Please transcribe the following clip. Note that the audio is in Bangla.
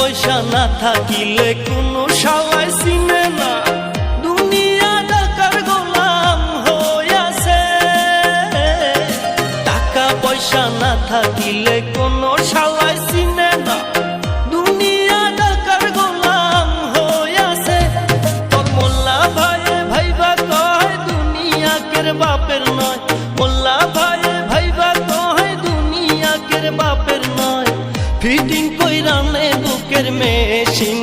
পয়সা না থাকিলে কোনো শালায় চিনে না, দুনিয়া টাকার গোলাম হইয়াছে। টাকা পয়সা না থাকিলে কোনো শালায় চিনে না, দুনিয়া টাকার গোলাম হইয়াছে। তোর মোল্লা ভাইয়ে ভাইবা কয় দুনিয়া কের বাপের নয়, মোল্লা ভাইয়ে ভাইবা কয় দুনিয়া কের বাপের নয়। ফিটিং কইরা নে বুকের মেশিন